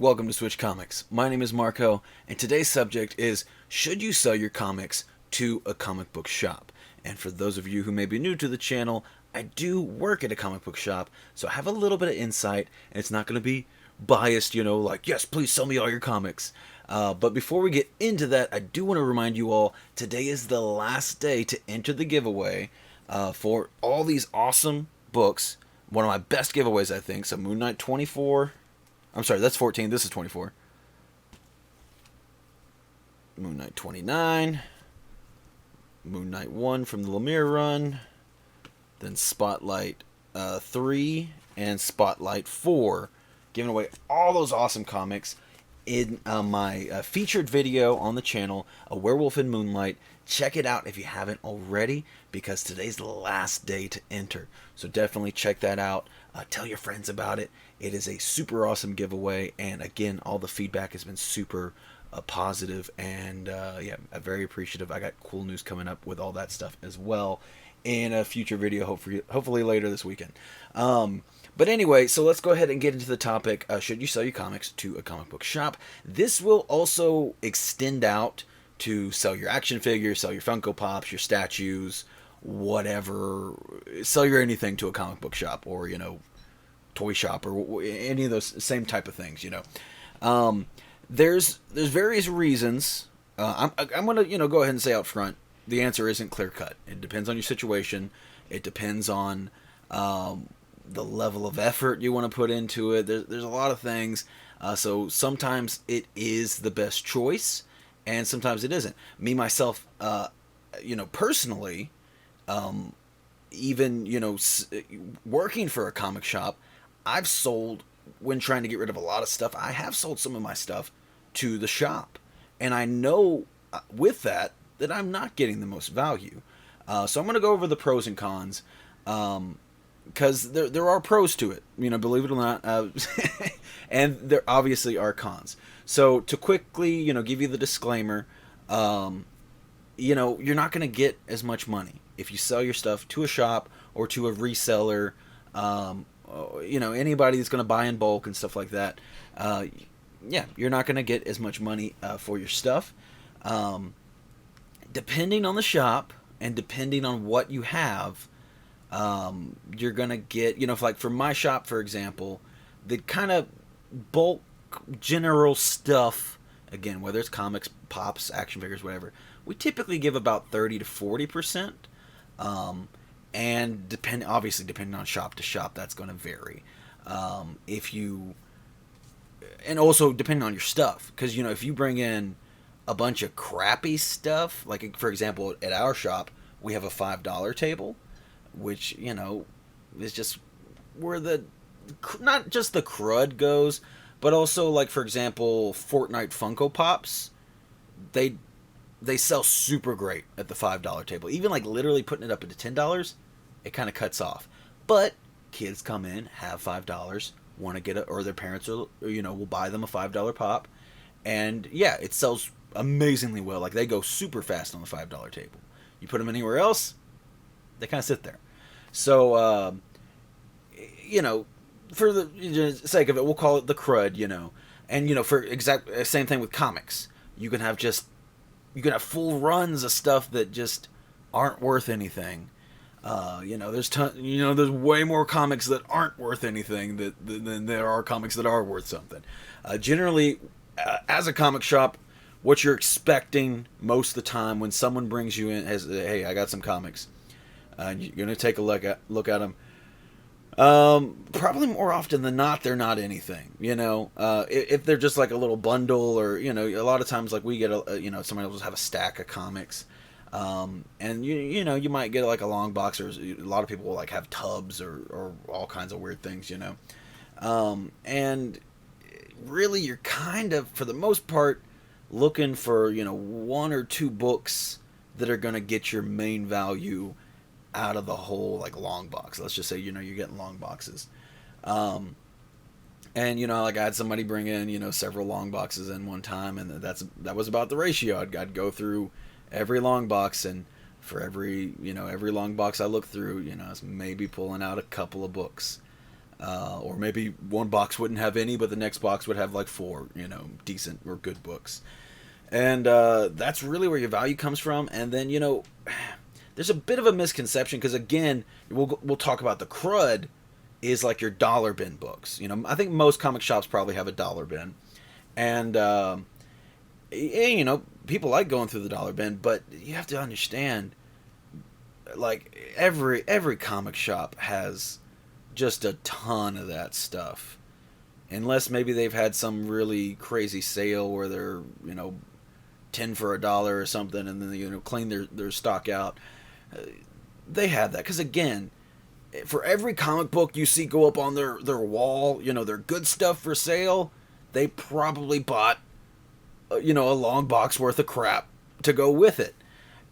Welcome to Switch Comics. My name is Marco, and today's subject is, should you sell your comics to a comic book shop? And for those of you who may be new to the channel, I do work at a comic book shop, so I have a little bit of insight, and it's not going to be biased, like, yes, please sell me all your comics. But before we get into that, I do want to remind you all, today is the last day to enter the giveaway for all these awesome books. One of my best giveaways, I think. So Moon Knight 24... I'm sorry, that's 14. This is 24. Moon Knight 29. Moon Knight 1 from the Lemire run. Then Spotlight 3 and Spotlight 4. Giving away all those awesome comics in my featured video on the channel, A Werewolf in Moonlight. Check it out if you haven't already, because today's the last day to enter. So definitely check that out. Tell your friends about it. It is a super awesome giveaway, and again, all the feedback has been super positive, and yeah, I'm very appreciative. I got cool news coming up with all that stuff as well in a future video, hopefully later this weekend. But anyway, so let's go ahead and get into the topic. Should you sell your comics to a comic book shop? This will also extend out to sell your action figures, sell your Funko Pops, your statues, whatever. Sell your anything to a comic book shop, or, toy shop, or any of those same type of things, There's various reasons. I'm going to, go ahead and say out front, the answer isn't clear cut. It depends on your situation. It depends on the level of effort you want to put into it. There's a lot of things. So sometimes it is the best choice, and sometimes it isn't. Me, myself, personally, even, working for a comic shop, I've sold, when trying to get rid of a lot of stuff, I have sold some of my stuff to the shop. And I know with that I'm not getting the most value. So I'm going to go over the pros and cons, because there are pros to it, believe it or not, and there obviously are cons. So to quickly, give you the disclaimer, you're not going to get as much money if you sell your stuff to a shop or to a reseller, anybody that's going to buy in bulk and stuff like that. Yeah, you're not going to get as much money for your stuff. Depending on the shop and depending on what you have, you're going to get, like for my shop, for example, the kind of bulk general stuff, again, whether it's comics, pops, action figures, whatever, we typically give about 30 to 40%. And obviously depending on shop to shop, that's going to vary. And also depending on your stuff, because, if you bring in a bunch of crappy stuff, like for example, at our shop, we have a $5 table, which, is just where not just the crud goes, but also, like, for example, Fortnite Funko Pops, they sell super great at the $5 table. Even, like, literally putting it up at $10, it kind of cuts off. But kids come in, have $5, want to get it, or their parents will buy them a $5 pop, and yeah, it sells amazingly well. Like, they go super fast on the $5 table. You put them anywhere else, they kind of sit there. So, for the sake of it, we'll call it the crud, And, for exact same thing with comics. You can have full runs of stuff that just aren't worth anything. There's way more comics that aren't worth anything than there are comics that are worth something. Generally, as a comic shop, what you're expecting most of the time when someone brings you in as, hey, I got some comics, and you're gonna take a look at them. Probably more often than not, they're not anything. If they're just like a little bundle, or a lot of times, like, we get somebody will just have a stack of comics. And you might get like a long box, or a lot of people will like have tubs or all kinds of weird things, and really you're kind of, for the most part, looking for, one or two books that are going to get your main value out of the whole, like, long box. Let's just say, you're getting long boxes. And, like, I had somebody bring in, several long boxes in one time, and that was about the ratio. I'd go through every long box, and for every long box I look through, I was maybe pulling out a couple of books. Or maybe one box wouldn't have any, but the next box would have like four, decent or good books. And that's really where your value comes from. And then, there's a bit of a misconception because, again, we'll talk about the crud is like your dollar bin books. I think most comic shops probably have a dollar bin. And, people like going through the dollar bin, but you have to understand, like, every comic shop has just a ton of that stuff. Unless maybe they've had some really crazy sale where they're, 10 for $1 or something, and then, clean their stock out. They have that. Because, again, for every comic book you see go up on their wall, their good stuff for sale, they probably bought, a long box worth of crap to go with it.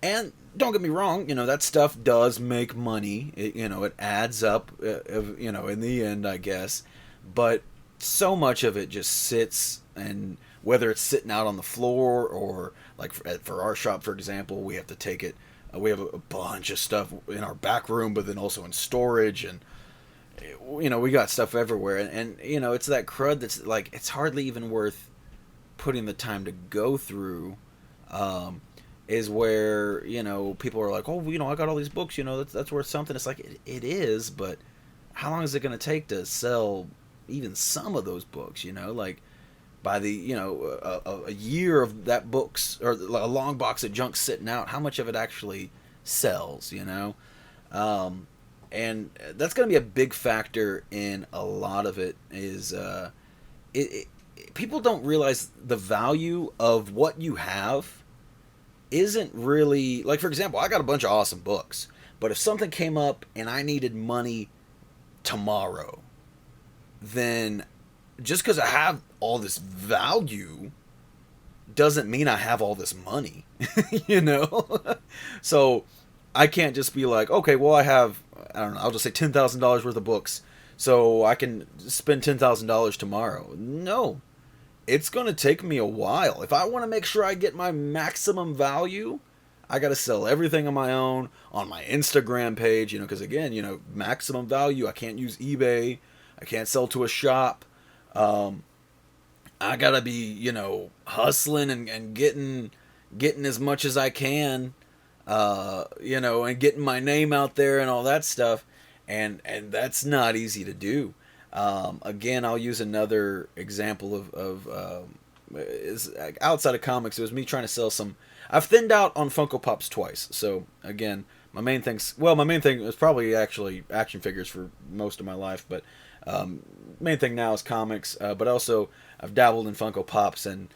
And don't get me wrong, that stuff does make money. It adds up, in the end, I guess. But so much of it just sits, and whether it's sitting out on the floor or, like, for our shop, for example, we have to take it. We have a bunch of stuff in our back room, but then also in storage, and we got stuff everywhere. And it's that crud that's like, it's hardly even worth putting the time to go through. Is where people are like, oh, I got all these books, that's worth something. It's like it is, but how long is it going to take to sell even some of those books? Like, by the a year of that books, or a long box of junk sitting out, how much of it actually sells? And that's going to be a big factor in a lot of it. Is people don't realize the value of what you have isn't really, like, for example, I got a bunch of awesome books, but if something came up and I needed money tomorrow, then just because I have all this value doesn't mean I have all this money, So I can't just be like, okay, well, I have, I don't know, I'll just say $10,000 worth of books, so I can spend $10,000 tomorrow. No, it's going to take me a while. If I want to make sure I get my maximum value, I got to sell everything on my own, on my Instagram page, because, again, maximum value. I can't use eBay. I can't sell to a shop. I got to be, hustling and getting as much as I can, and getting my name out there and all that stuff. And that's not easy to do. Again, I'll use another example of is outside of comics. It was me trying to sell some. I've thinned out on Funko Pops twice. So again, my main thing was probably actually action figures for most of my life, but main thing now is comics. But also I've dabbled in Funko Pops, and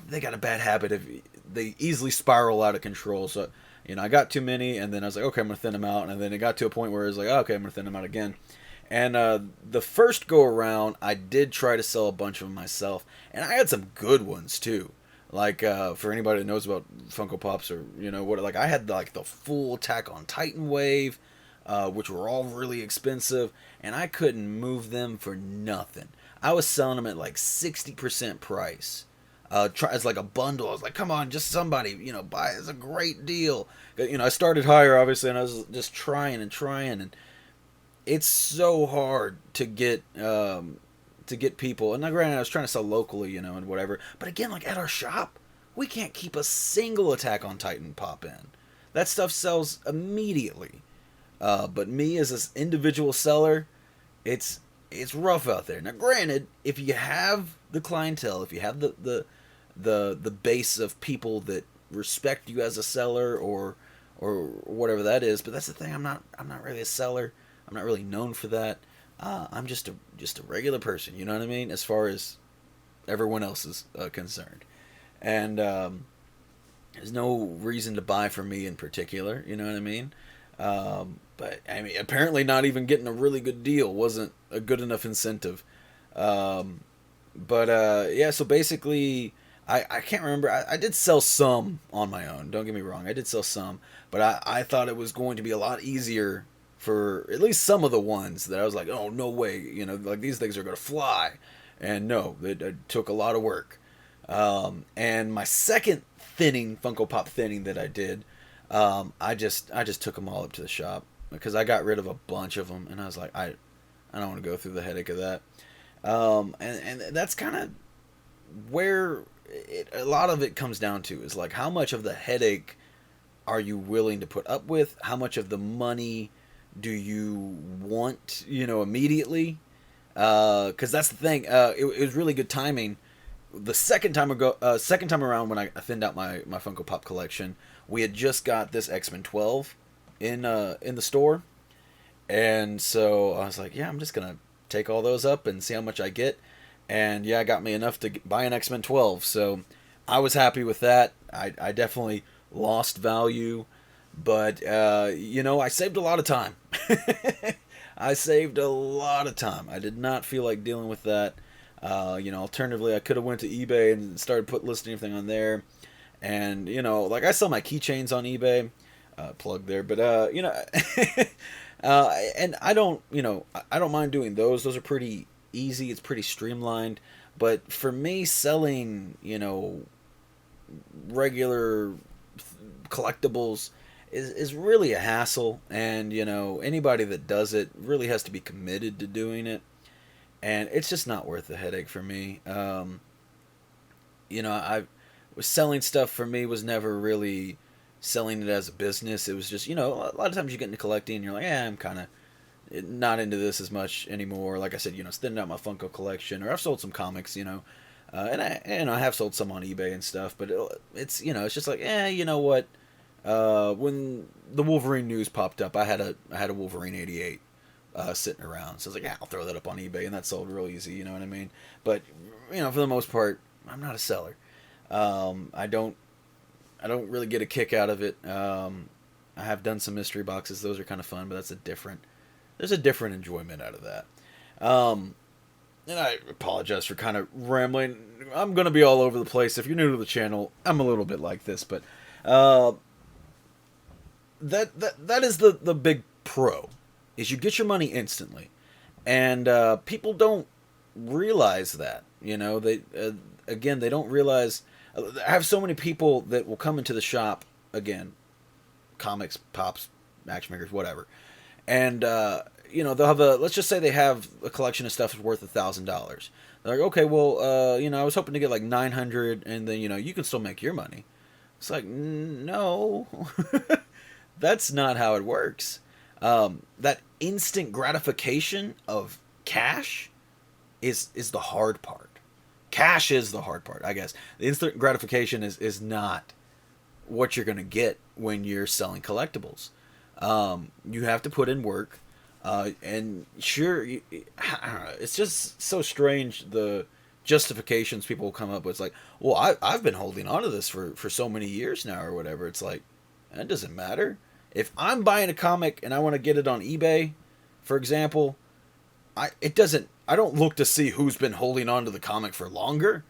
they got a bad habit of, they easily spiral out of control. So I got too many, and then I was like, okay, I'm gonna thin them out, and then it got to a point where it was like, oh, okay, I'm gonna thin them out again. And the first go around, I did try to sell a bunch of them myself, and I had some good ones too. Like, for anybody that knows about Funko Pops, or like, I had like the full Attack on Titan wave, which were all really expensive, and I couldn't move them for nothing. I was selling them at like 60% price. As like a bundle. I was like, come on, just somebody, buy it. It's a great deal. I started higher, obviously, and I was just trying, and it's so hard to get people. And now, granted, I was trying to sell locally, and whatever. But again, like, at our shop, we can't keep a single Attack on Titan pop in. That stuff sells immediately. But me as an individual seller, it's rough out there. Now, granted, if you have the clientele, if you have the base of people that respect you as a seller, or whatever that is, but that's the thing. I'm not really a seller. I'm not really known for that. I'm just a regular person. You know what I mean? As far as everyone else is concerned, and there's no reason to buy from me in particular. You know what I mean? But I mean, apparently, not even getting a really good deal wasn't a good enough incentive. Yeah. So basically, I can't remember. I did sell some on my own. Don't get me wrong. I did sell some, but I thought it was going to be a lot easier for at least some of the ones that I was like, oh, no way, like, these things are going to fly. And no, it took a lot of work. And my second Funko Pop thinning that I did, I just took them all up to the shop, because I got rid of a bunch of them, and I was like, I I don't want to go through the headache of that. And that's kind of where a lot of it comes down to, is like, how much of the headache are you willing to put up with? How much of the money do you want, immediately? Because that's the thing. It was really good timing. The second time around when I thinned out my Funko Pop collection, we had just got this X-Men 12 in the store, and so I was like, yeah, I'm just gonna take all those up and see how much I get. And yeah, it got me enough to buy an X-Men 12. So I was happy with that. I definitely lost value, but I saved a lot of time. I saved a lot of time. I did not feel like dealing with that. Alternatively, I could have went to eBay and started listing everything on there. And like, I sell my keychains on eBay. Plug there, but and I don't mind doing those. Those are pretty easy. It's pretty streamlined. But for me, selling regular collectibles is really a hassle, and anybody that does it really has to be committed to doing it, and it's just not worth the headache for me. I was selling stuff, for me, was never really selling it as a business. It was just, a lot of times you get into collecting and you're like, I'm kind of not into this as much anymore. Like I said, thinning out my Funko collection, or I've sold some comics, and I have sold some on eBay and stuff, but it's just like, you know what? When the Wolverine news popped up, I had a Wolverine 88 sitting around, so I was like, I'll throw that up on eBay, and that sold real easy. You know what I mean? But for the most part, I'm not a seller. I don't really get a kick out of it. I have done some mystery boxes; those are kind of fun, but there's a different enjoyment out of that. And I apologize for kind of rambling. I'm going to be all over the place. If you're new to the channel, I'm a little bit like this, but that is the big pro, is you get your money instantly, and people don't realize that. They don't realize. I have so many people that will come into the shop, again, comics, pops, action figures, whatever, and they'll have let's just say they have a collection of stuff that's worth $1,000. They're like, okay, well, I was hoping to get like 900, and then you can still make your money. It's like, no, that's not how it works. That instant gratification of cash is the hard part. Cash is the hard part, I guess. The instant gratification is not what you're going to get when you're selling collectibles. You have to put in work. And sure, I don't know, it's just so strange, the justifications people will come up with. It's like, well, I've been holding on to this for so many years now, or whatever. It's like, that doesn't matter. If I'm buying a comic and I want to get it on eBay, for example, I don't look to see who's been holding on to the comic for longer.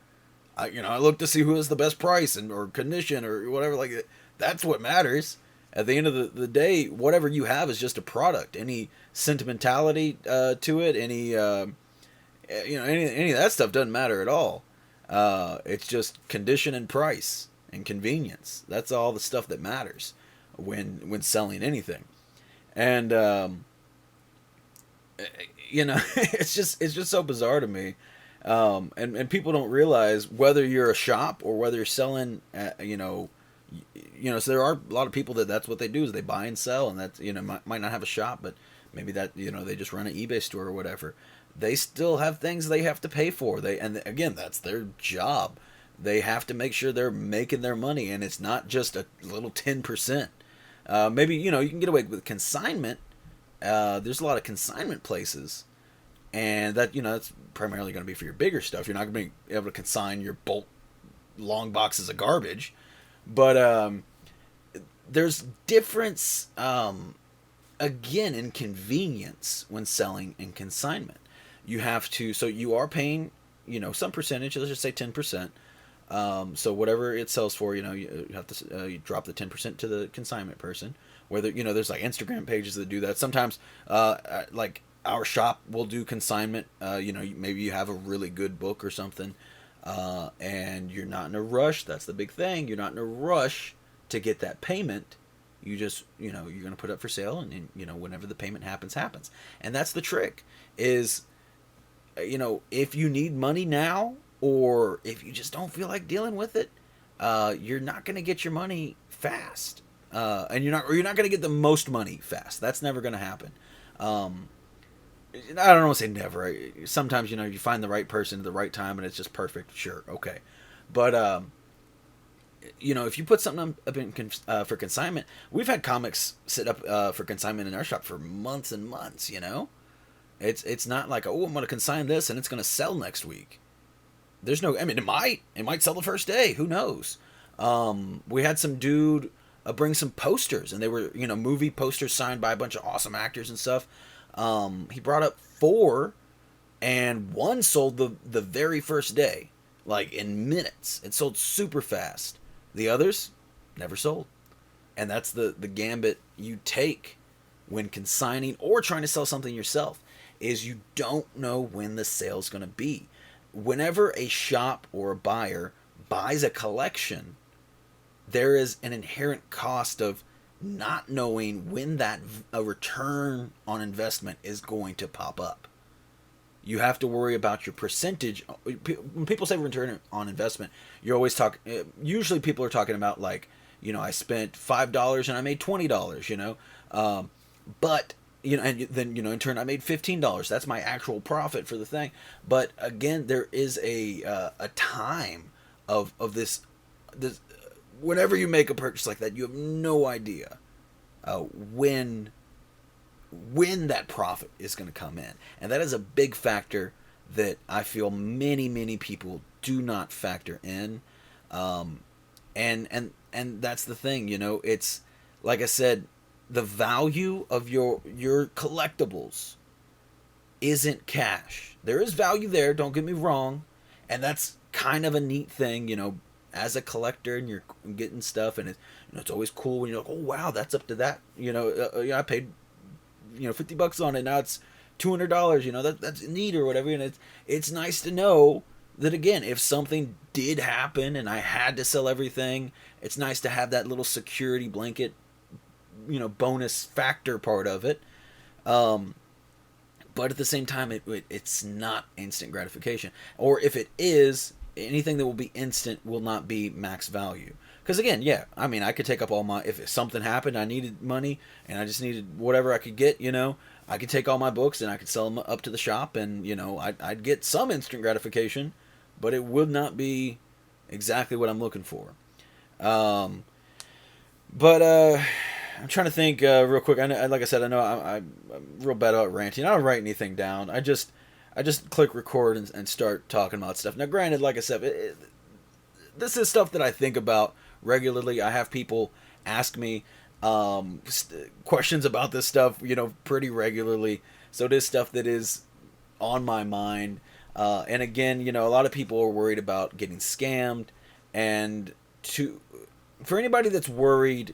I look to see who has the best price or condition or whatever. Like, that's what matters. At the end of the day, whatever you have is just a product. Any sentimentality to it, any of that stuff doesn't matter at all. It's just condition and price and convenience. That's all the stuff that matters when selling anything. And it's just so bizarre to me. And people don't realize, whether you're a shop or whether you're selling, so there are a lot of people that's what they do, is they buy and sell, and that's, might not have a shop, but maybe that, they just run an eBay store or whatever. They still have things they have to pay for. And again, that's their job. They have to make sure they're making their money, and it's not just a little 10%. Maybe, you can get away with consignment. There's a lot of consignment places, and that, that's primarily going to be for your bigger stuff. You're not going to be able to consign your bulk long boxes of garbage. But there's difference, again, in convenience when selling in consignment. You have to, so you are paying, some percentage, let's just say 10%. So whatever it sells for, you have to you drop the 10% to the consignment person. Whether, there's like Instagram pages that do that. Sometimes, like our shop will do consignment. Maybe you have a really good book or something. And you're not in a rush. That's the big thing. You're not in a rush to get that payment. You just, you're going to put it up for sale, and whenever the payment happens. And that's the trick is, if you need money now, or if you just don't feel like dealing with it, you're not going to get your money fast. And you're not going to get the most money fast. That's never going to happen. I don't want to say never. Sometimes, you find the right person at the right time and it's just perfect. Sure. Okay. But, if you put something up for consignment, we've had comics sit up for consignment in our shop for months and months. It's not like, oh, I'm going to consign this and it's going to sell next week. There's no, I mean, it might sell the first day. Who knows? We had some dude bring some posters, and they were, movie posters signed by a bunch of awesome actors and stuff. He brought up 4, and 1 sold the very first day, like in minutes. It sold super fast. The others never sold. And that's the gambit you take when consigning or trying to sell something yourself, is you don't know when the sale's going to be. Whenever a shop or a buyer buys a collection, there is an inherent cost of not knowing when a return on investment is going to pop up. You have to worry about your percentage. When people say return on investment, you're always usually people are talking about like, I spent $5 and I made $20, but, and then, in turn I made $15. That's my actual profit for the thing. But again, there is a time of this, whenever you make a purchase like that, you have no idea when that profit is going to come in. And that is a big factor that I feel many, many people do not factor in. And that's the thing, it's like I said, the value of your collectibles isn't cash. There is value there, don't get me wrong. And that's kind of a neat thing, as a collector, and you're getting stuff, and it's always cool when you're like, oh wow, that's up to that. I paid $50 on it. Now it's $200. That's neat or whatever. And it's nice to know that, again, if something did happen and I had to sell everything, it's nice to have that little security blanket, bonus factor part of it. But at the same time, it's not instant gratification. Or if it is, anything that will be instant will not be max value. Because again, yeah, I mean, I could take up all my, if something happened, I needed money, and I just needed whatever I could get, I could take all my books and I could sell them up to the shop, and, I'd get some instant gratification, but it would not be exactly what I'm looking for. I'm trying to think real quick. Like I said, I know I'm real bad about ranting. I don't write anything down. I just click record and start talking about stuff. Now, granted, like I said, this is stuff that I think about regularly. I have people ask me questions about this stuff, pretty regularly. So it is stuff that is on my mind. And again, a lot of people are worried about getting scammed. And for anybody that's worried,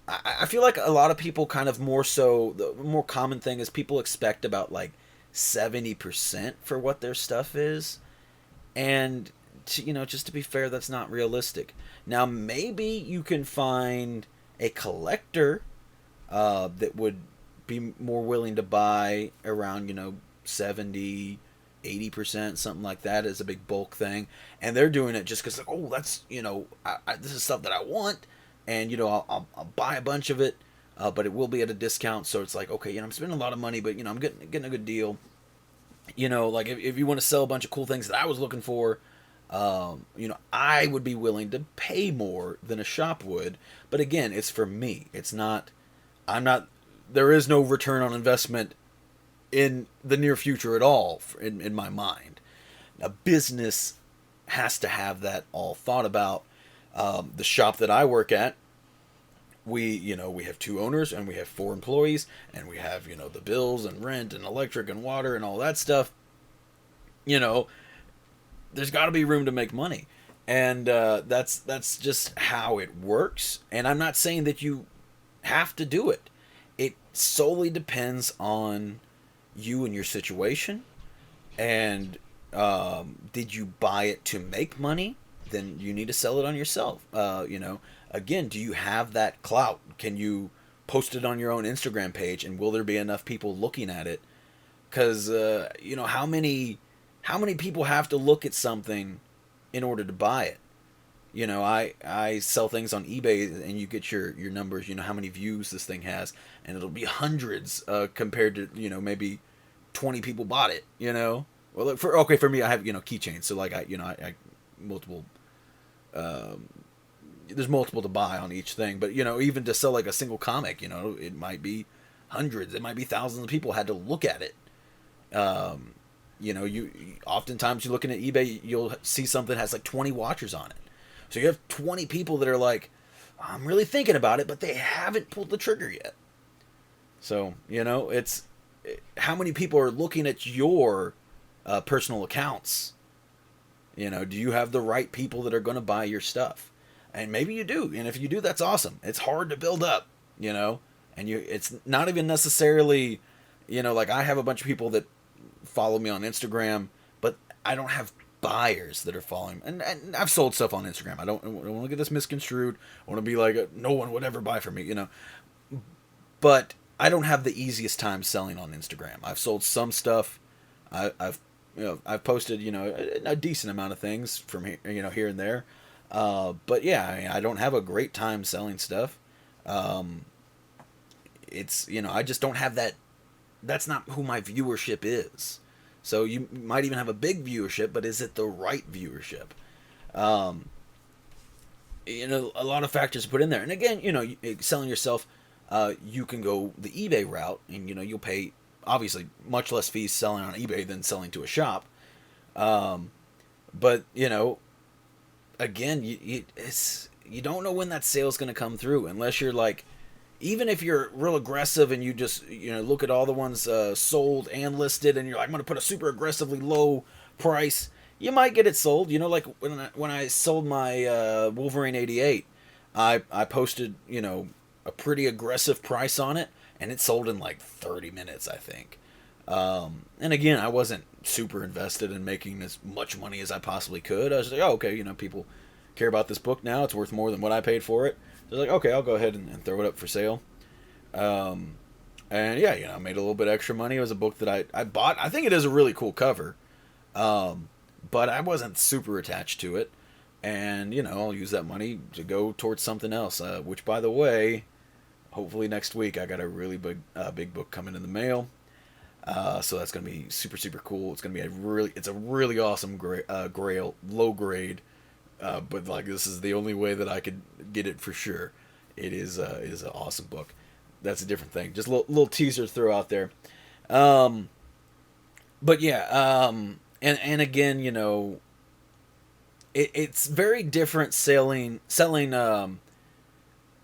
I feel like a lot of people kind of more so, the more common thing is people expect about like 70% for what their stuff is. And just to be fair, that's not realistic. Now, maybe you can find a collector that would be more willing to buy around, 70, 80%, something like that, as a big bulk thing. And they're doing it just because, oh, that's, this is stuff that I want. And, I'll buy a bunch of it, but it will be at a discount. So it's like, okay, I'm spending a lot of money, but, I'm getting a good deal. Like if you want to sell a bunch of cool things that I was looking for, I would be willing to pay more than a shop would. But again, it's for me. There is no return on investment in the near future at all in my mind. A business has to have that all thought about. The shop that I work at, we have 2 owners and we have 4 employees, and we have, the bills and rent and electric and water and all that stuff. There's got to be room to make money. And that's just how it works. And I'm not saying that you have to do it. It solely depends on you and your situation. And did you buy it to make money? then you need to sell it on yourself. Again, do you have that clout? Can you post it on your own Instagram page, and will there be enough people looking at it? Because how many people have to look at something in order to buy it? I sell things on eBay, and you get your numbers. How many views this thing has, and it'll be hundreds compared to maybe 20 people bought it. Well, look, for me, I have keychains, so like I multiple. There's multiple to buy on each thing, but even to sell like a single comic, it might be hundreds, it might be thousands of people had to look at it. You oftentimes you're looking at eBay, you'll see something that has like 20 watchers on it. So you have 20 people that are like, I'm really thinking about it, but they haven't pulled the trigger yet. So, it's how many people are looking at your personal accounts. Do you have the right people that are going to buy your stuff? And maybe you do. And if you do, that's awesome. It's hard to build up, and it's not even necessarily, like I have a bunch of people that follow me on Instagram, but I don't have buyers that are following. And I've sold stuff on Instagram. I don't want to get this misconstrued. I want to be like, no one would ever buy from me, But I don't have the easiest time selling on Instagram. I've sold some stuff. I've posted, a decent amount of things from here, here and there. But yeah, I don't have a great time selling stuff. It's, I just don't have that. That's not who my viewership is. So you might even have a big viewership, but is it the right viewership? A lot of factors to put in there. And again, selling yourself, you can go the eBay route, and you'll pay obviously much less fees selling on eBay than selling to a shop. But again, you don't know when that sale's going to come through unless you're like, even if you're real aggressive and you just look at all the ones sold and listed, and you're like, I'm going to put a super aggressively low price, you might get it sold. Like when I sold my Wolverine 88, I posted a pretty aggressive price on it, and it sold in like 30 minutes, I think. And again, I wasn't super invested in making as much money as I possibly could. I was like, oh, okay, people care about this book now. It's worth more than what I paid for it. So I was like, okay, I'll go ahead and throw it up for sale. And yeah, I made a little bit extra money. It was a book that I bought. I think it is a really cool cover. But I wasn't super attached to it. And, I'll use that money to go towards something else. Which, by the way, hopefully next week I got a really big book coming in the mail. So that's going to be super, super cool. It's going to be it's a really awesome grail, low grade. But like, this is the only way that I could get it for sure. It is an awesome book. That's a different thing. Just a little teaser to throw out there. But yeah, and again, it's very different selling.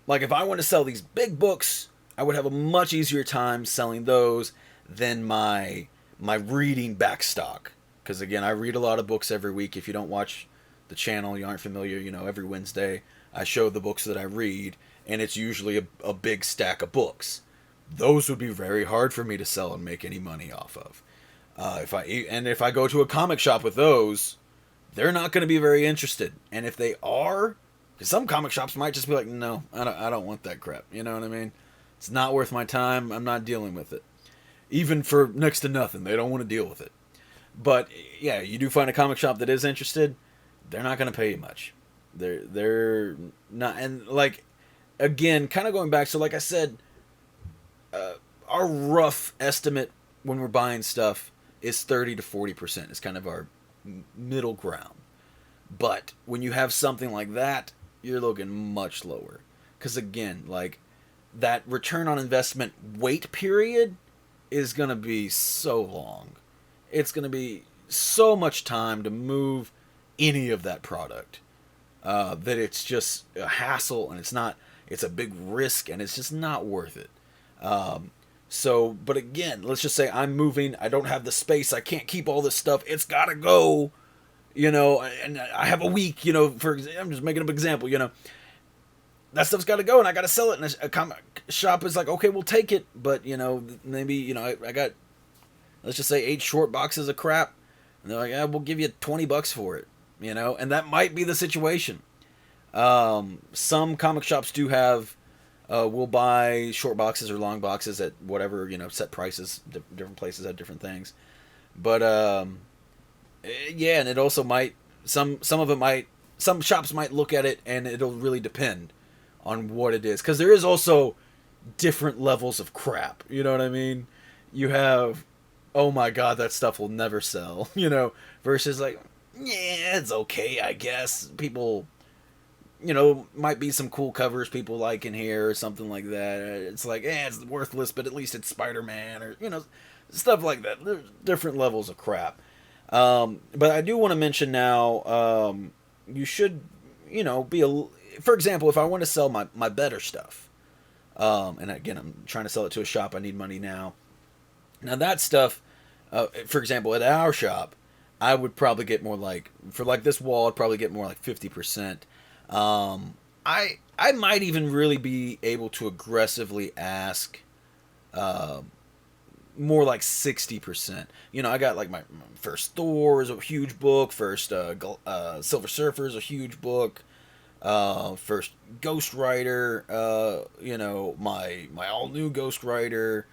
Like if I want to sell these big books, I would have a much easier time selling those than my reading backstock. Because again, I read a lot of books every week. If you don't watch the channel, you aren't familiar, every Wednesday I show the books that I read, and it's usually a big stack of books. Those would be very hard for me to sell and make any money off of. If I go to a comic shop with those, they're not going to be very interested. And if they are, because some comic shops might just be like, no, I don't want that crap. You know what I mean? It's not worth my time. I'm not dealing with it. Even for next to nothing, they don't want to deal with it. But yeah, you do find a comic shop that is interested, they're not going to pay you much. They're not, and like, again, kind of going back, so like I said, our rough estimate when we're buying stuff is 30 to 40%. It's kind of our middle ground. But when you have something like that, you're looking much lower. Because again, like, that return on investment wait period is going to be so long. It's going to be so much time to move any of that product that it's just a hassle, and it's a big risk, and it's just not worth it. But again, let's just say I'm moving, I don't have the space, I can't keep all this stuff, it's got to go, and I have a week, I'm just making up an example, that stuff's got to go, and I got to sell it, and a comic shop is like, okay, we'll take it, but, maybe, I got, let's just say 8 short boxes of crap, and they're like, yeah, we'll give you $20 for it. you know, and that might be the situation. Some comic shops do have, we'll buy short boxes or long boxes at whatever, you know, set prices. Different places have different things, but yeah, and it also might, some of it might, some shops might look at it, and it'll really depend on what it is, because there is also different levels of crap. You know what I mean? You have, oh my god, that stuff will never sell. You know, versus like, yeah, it's okay, I guess. People, you know, might be some cool covers people like in here or something like that. It's like, it's worthless, but at least it's Spider-Man, or, you know, stuff like that. There's different levels of crap. But I do want to mention now, you should, you know, for example, if I want to sell my better stuff, and again, I'm trying to sell it to a shop, I need money now. Now that stuff, for example, at our shop, I would probably get more like, for like this wall, I'd probably get more like 50%. I might even really be able to aggressively ask, more like 60%. You know, I got like my first Thor is a huge book. First Silver Surfer is a huge book. First Ghost Rider. You know, my all new Ghost Rider.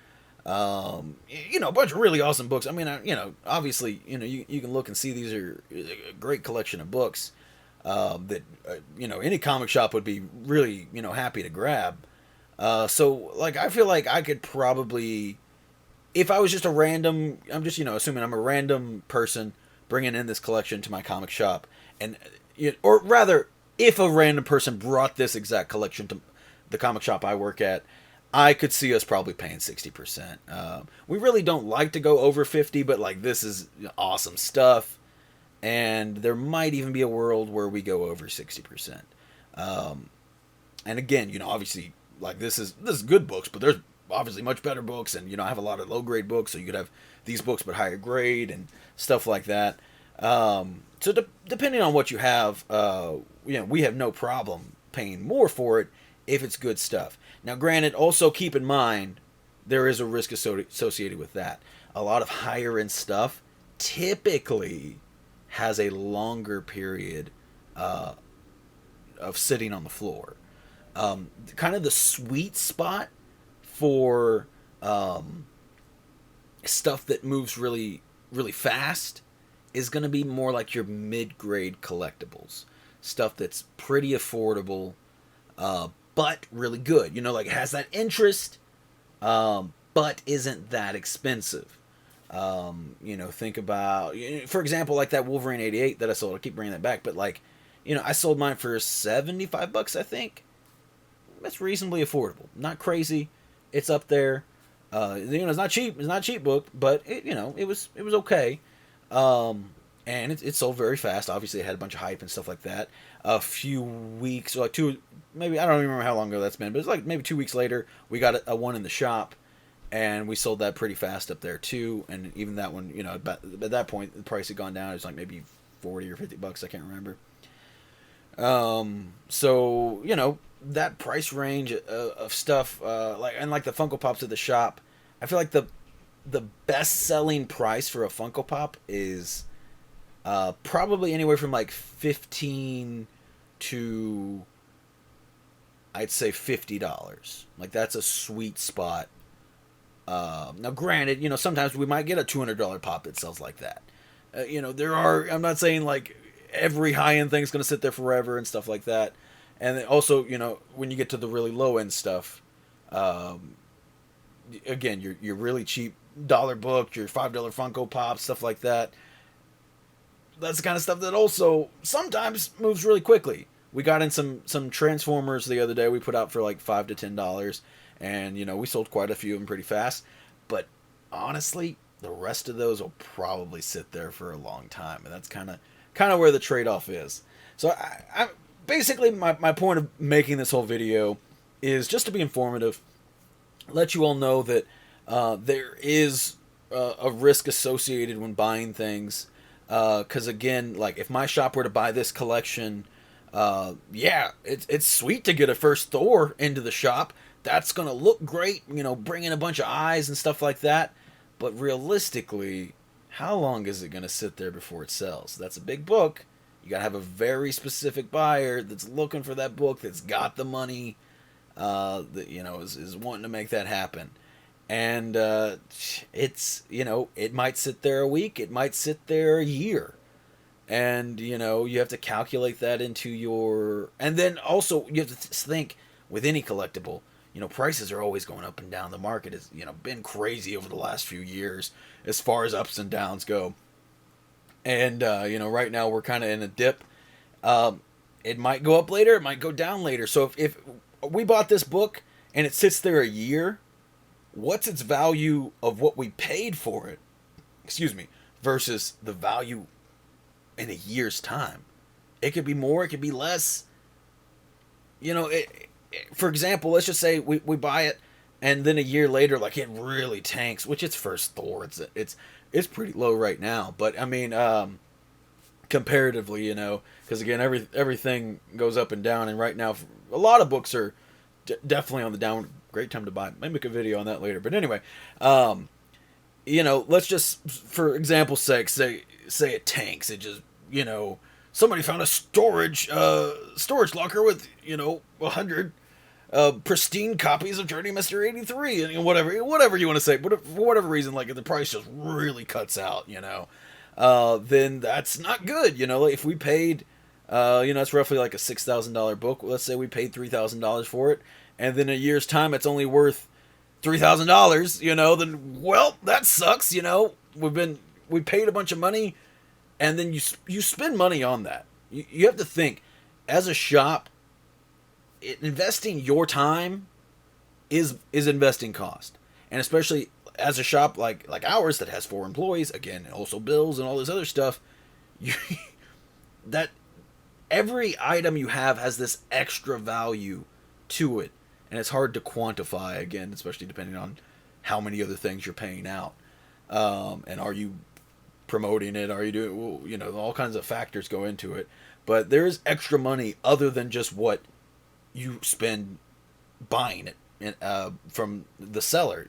You know, a bunch of really awesome books. I mean, you know, obviously, you know, you can look and see these are a great collection of books. That you know, any comic shop would be really, you know, happy to grab. So like, I feel like I could probably, if I was just a random, I'm just, you know, assuming I'm a random person bringing in this collection to my comic shop, and or rather, if a random person brought this exact collection to the comic shop I work at, I could see us probably paying 60%. We really don't like to go over 50, but like, this is awesome stuff, and there might even be a world where we go over 60%. And again, you know, obviously, like, this is good books, but there's obviously much better books, and, you know, I have a lot of low grade books, so you could have these books but higher grade and stuff like that. So depending on what you have, you know, we have no problem paying more for it if it's good stuff. Now, granted, also keep in mind there is a risk associated with that. A lot of higher end stuff typically has a longer period of sitting on the floor. Kind of the sweet spot for stuff that moves really, really fast is going to be more like your mid-grade collectibles. Stuff that's pretty affordable, but really good. You know, like, it has that interest, but isn't that expensive. You know, think about, for example, like that Wolverine 88 that I sold. I keep bringing that back, but like, you know, I sold mine for $75, I think. That's reasonably affordable. Not crazy. It's up there. You know, it's not cheap. It's not a cheap book, but it, you know, it was okay. And it sold very fast. Obviously, it had a bunch of hype and stuff like that. A few weeks, or like maybe, I don't even remember how long ago that's been, but it's like maybe 2 weeks later, we got a one in the shop, and we sold that pretty fast up there too. And even that one, you know, at that point, the price had gone down. It was like maybe $40 or $50. I can't remember. So, you know, that price range of stuff, like the Funko Pops at the shop, I feel like the best selling price for a Funko Pop is probably anywhere from like $15 to, I'd say, $50. Like, that's a sweet spot. Now, granted, you know, sometimes we might get a $200 pop that sells like that. You know, I'm not saying like every high-end thing's going to sit there forever and stuff like that. And also, you know, when you get to the really low-end stuff, again, your really cheap dollar book, your $5 Funko Pop, stuff like that, that's the kind of stuff that also sometimes moves really quickly. We got in some Transformers the other day. We put out for like $5 to $10, and, you know, we sold quite a few of them pretty fast. But honestly, the rest of those will probably sit there for a long time, and that's kind of where the trade-off is. So I basically, my point of making this whole video is just to be informative, let you all know that there is a risk associated when buying things. Because again, like, if my shop were to buy this collection, yeah, it's sweet to get a first Thor into the shop. That's gonna look great, you know, bring in a bunch of eyes and stuff like that. But realistically, how long is it gonna sit there before it sells? That's a big book. You got to have a very specific buyer that's looking for that book, that's got the money, that is wanting to make that happen. And it's it might sit there a week, it might sit there a year, and you have to calculate that into your. And then also you have to think with any collectible. Prices are always going up and down. The market has, been crazy over the last few years as far as ups and downs go. And, right now we're kind of in a dip. It might go up later. It might go down later. So if we bought this book and it sits there a year, what's its value of what we paid for it? Excuse me. Versus the value in a year's time. It could be more. It could be less. For example, let's just say we buy it, and then a year later, like, it really tanks, which it's first Thor. It's pretty low right now, but I mean, comparatively, because again, everything goes up and down, and right now, a lot of books are definitely on the down. Great time to buy. Maybe make a video on that later, but anyway, let's just, for example's sake, say it tanks. It just, somebody found a storage locker with 100 pristine copies of Journey Mystery 83, and whatever you want to say, but for whatever reason, like, if the price just really cuts out, then that's not good. If we paid, it's roughly like a $6,000 book. Let's say we paid $3,000 for it, and then a year's time it's only worth $3,000. Then, well, that sucks. We paid a bunch of money, and then you spend money on that. You have to think, as a shop, investing your time is investing cost, and especially as a shop like ours that has 4 employees, again, and also bills and all this other stuff, that every item you have has this extra value to it, and it's hard to quantify, again, especially depending on how many other things you're paying out, and are you promoting it, are you doing, all kinds of factors go into it, but there is extra money other than just what you spend buying it from the seller,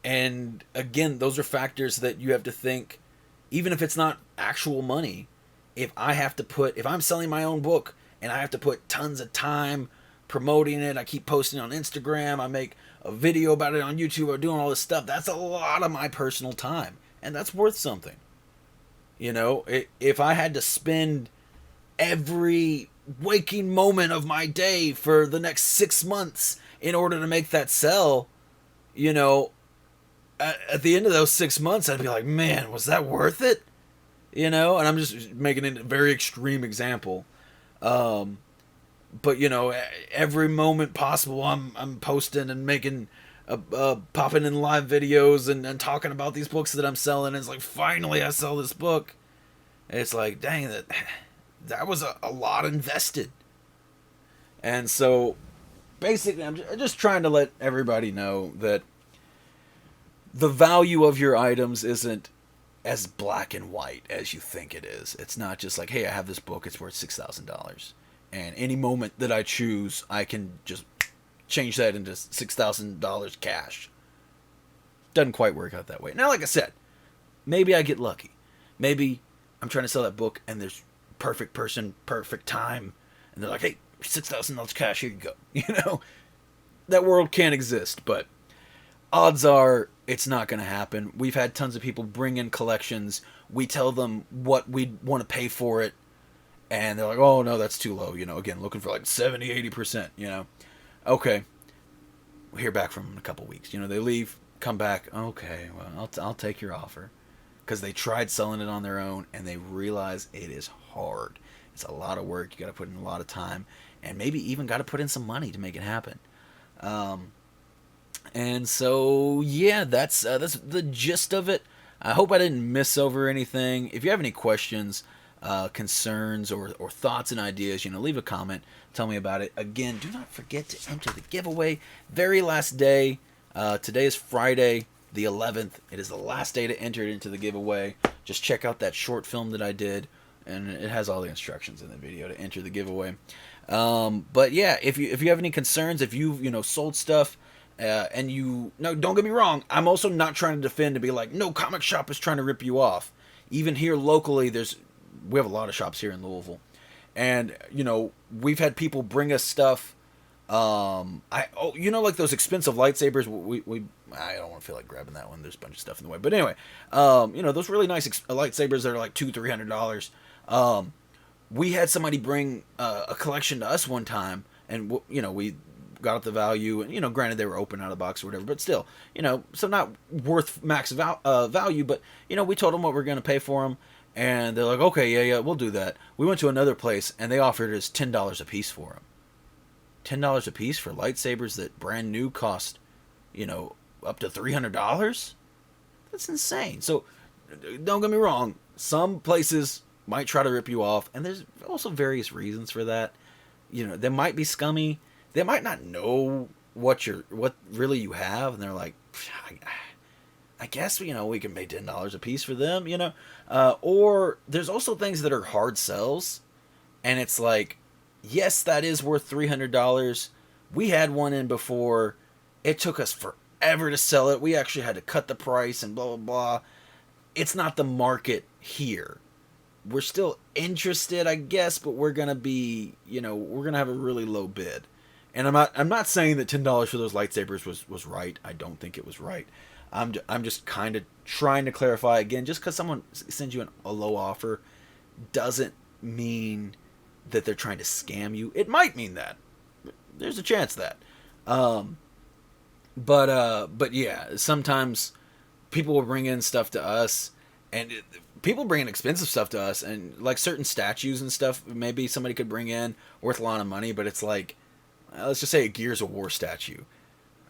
and again, those are factors that you have to think, even if it's not actual money. If I'm selling my own book and I have to put tons of time promoting it, I keep posting on Instagram, I make a video about it on YouTube, I'm doing all this stuff, that's a lot of my personal time, and that's worth something. If I had to spend every waking moment of my day for the next 6 months in order to make that sell, at the end of those 6 months, I'd be like, man, was that worth it? And I'm just making a very extreme example. But every moment possible, I'm posting and making, popping in live videos and talking about these books that I'm selling. It's like, finally I sell this book. And it's like, dang, that was a lot invested. And so basically, I'm just trying to let everybody know that the value of your items isn't as black and white as you think it is. It's not just like, hey, I have this book, it's worth $6,000. And any moment that I choose, I can just change that into $6,000 cash. Doesn't quite work out that way. Now, like I said, maybe I get lucky. Maybe I'm trying to sell that book and there's perfect person, perfect time, and they're like, hey, $6,000 cash, here you go. That world can't exist, but odds are it's not going to happen. We've had tons of people bring in collections. We tell them what we want to pay for it, and they're like, oh, no, that's too low. Again, looking for like 70, 80%, Okay. We'll hear back from them in a couple weeks. They leave, come back. Okay, well, I'll take your offer. Because they tried selling it on their own, and they realize it is hard. It's a lot of work. You got to put in a lot of time, and maybe even got to put in some money to make it happen. And so, yeah, that's the gist of it. I hope I didn't miss over anything. If you have any questions, concerns, or thoughts and ideas, leave a comment. Tell me about it. Again, do not forget to enter the giveaway. Very last day. Today is Friday the 11th. It is the last day to enter it into the giveaway. Just check out that short film that I did, and it has all the instructions in the video to enter the giveaway. But yeah, if you have any concerns, if you've sold stuff, and don't get me wrong, I'm also not trying to defend to be like, no comic shop is trying to rip you off. Even here locally, we have a lot of shops here in Louisville, and we've had people bring us stuff. Like those expensive lightsabers. I don't want to feel like grabbing that one. There's a bunch of stuff in the way. But anyway, those really nice lightsabers that are like $200-300. We had somebody bring a collection to us one time, and we got up the value, and granted they were open out of the box or whatever, but still, so not worth max value, but we told them what we're going to pay for them, and they're like, okay, yeah, we'll do that. We went to another place, and they offered us $10 a piece for them. $10 a piece for lightsabers that brand new cost, up to $300. That's insane. So don't get me wrong, some places might try to rip you off, and there's also various reasons for that. They might be scummy. They might not know what really you have, and they're like, I guess we can pay $10 a piece for them. Or there's also things that are hard sells, and it's like, yes, that is worth $300. We had one in before. It took us forever to sell it. We actually had to cut the price and blah blah blah. It's not the market here. We're still interested, I guess, but we're gonna be, we're gonna have a really low bid. And I'm not saying that $10 for those lightsabers was right. I don't think it was right. I'm just kind of trying to clarify again. Just because someone sends you a low offer, doesn't mean that they're trying to scam you. It might mean that. There's a chance that. But yeah, sometimes people will bring in stuff to us, and people bring in expensive stuff to us, and like certain statues and stuff, maybe somebody could bring in worth a lot of money, but it's like, let's just say a Gears of War statue.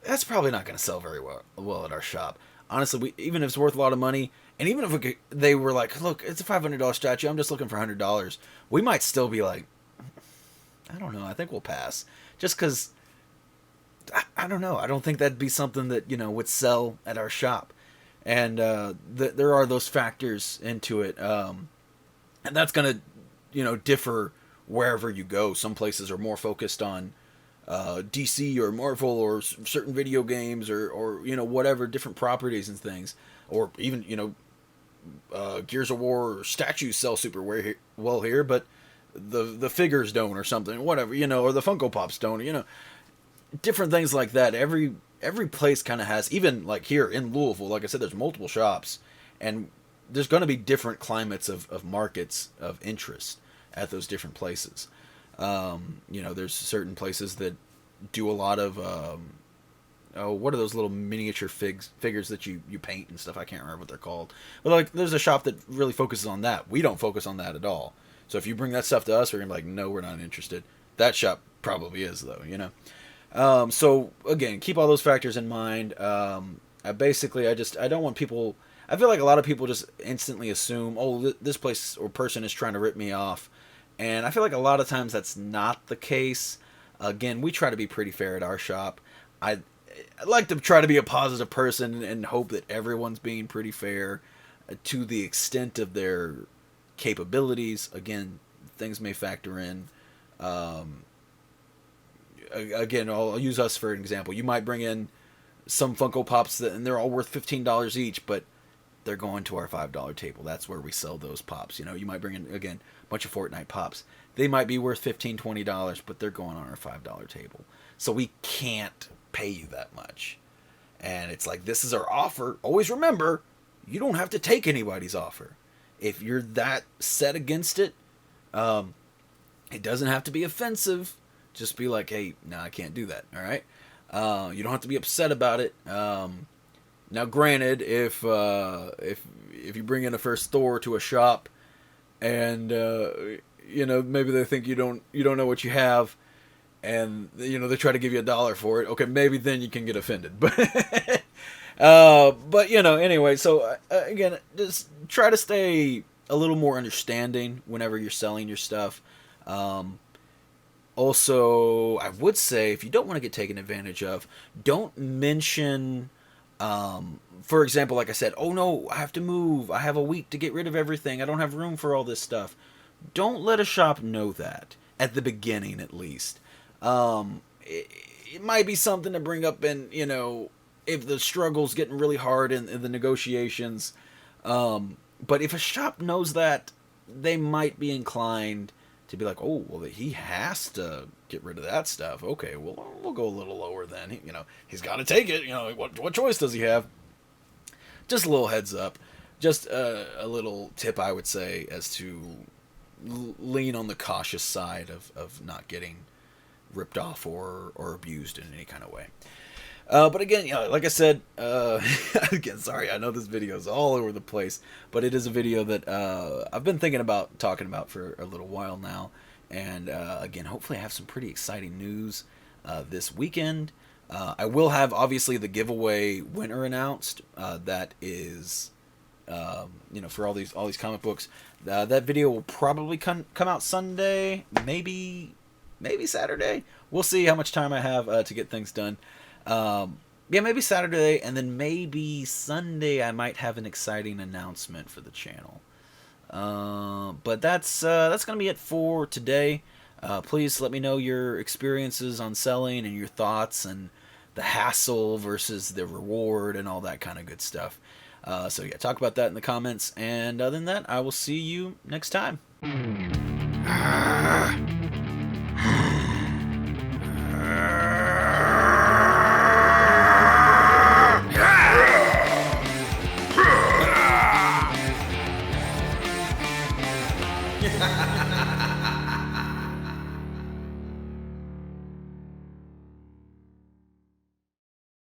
That's probably not going to sell very well at our shop. Honestly, even if it's worth a lot of money, and even if they were like, look, it's a $500 statue, I'm just looking for $100, we might still be like, I don't know, I think we'll pass. Just because, I don't know, I don't think that'd be something that, would sell at our shop. And there are those factors into it. And that's going to, differ wherever you go. Some places are more focused on DC or Marvel or certain video games or whatever, different properties and things. Or even, Gears of War statues sell super well here, but the figures don't or something, whatever, or the Funko Pops don't, different things like that. Every place kind of has, even like here in Louisville, like I said, there's multiple shops, and there's going to be different climates of markets of interest at those different places. There's certain places that do a lot of, what are those little miniature figures that you paint and stuff? I can't remember what they're called. But like, there's a shop that really focuses on that. We don't focus on that at all. So if you bring that stuff to us, we're going to be like, no, we're not interested. That shop probably is, though, So, again, keep all those factors in mind. I don't want people... I feel like a lot of people just instantly assume, oh, this place or person is trying to rip me off. And I feel like a lot of times that's not the case. Again, we try to be pretty fair at our shop. I like to try to be a positive person and hope that everyone's being pretty fair to the extent of their capabilities. Again, things may factor in. Again, I'll use us for an example. You might bring in some Funko Pops and they're all worth $15 each, but they're going to our $5 table. That's where we sell those pops. You might bring in, again, a bunch of Fortnite pops. They might be worth $15, $20, but they're going on our $5 table. So we can't pay you that much. And it's like, this is our offer. Always remember, you don't have to take anybody's offer. If you're that set against it, it doesn't have to be offensive. Just be like, hey, no, I can't do that. All right. You don't have to be upset about it. Now, granted, if you bring in a first Thor to a shop, and maybe they think you don't know what you have, and they try to give you $1 for it. Okay, maybe then you can get offended. But anyway. So again, just try to stay a little more understanding whenever you're selling your stuff. Also, I would say, if you don't want to get taken advantage of, don't mention, for example, like I said, oh no, I have to move. I have a week to get rid of everything. I don't have room for all this stuff. Don't let a shop know that, at the beginning at least. It might be something to bring up in, if the struggle's getting really hard in the negotiations. But if a shop knows that, they might be inclined to be like, oh, well, he has to get rid of that stuff. Okay, well, we'll go a little lower then. He's got to take it. What choice does he have? Just a little heads up. Just a little tip, I would say, as to lean on the cautious side of not getting ripped off or abused in any kind of way. But again, like I said, again, sorry, I know this video is all over the place, but it is a video that I've been thinking about talking about for a little while now. And again, hopefully I have some pretty exciting news this weekend. I will have, obviously, the giveaway winner announced. That is, for all these comic books. That video will probably come out Sunday, maybe Saturday. We'll see how much time I have to get things done. Maybe Saturday, and then maybe Sunday I might have an exciting announcement for the channel. But that's gonna be it for today. Please let me know your experiences on selling and your thoughts and the hassle versus the reward and all that kind of good stuff. So yeah, talk about that in the comments. And other than that, I will see you next time.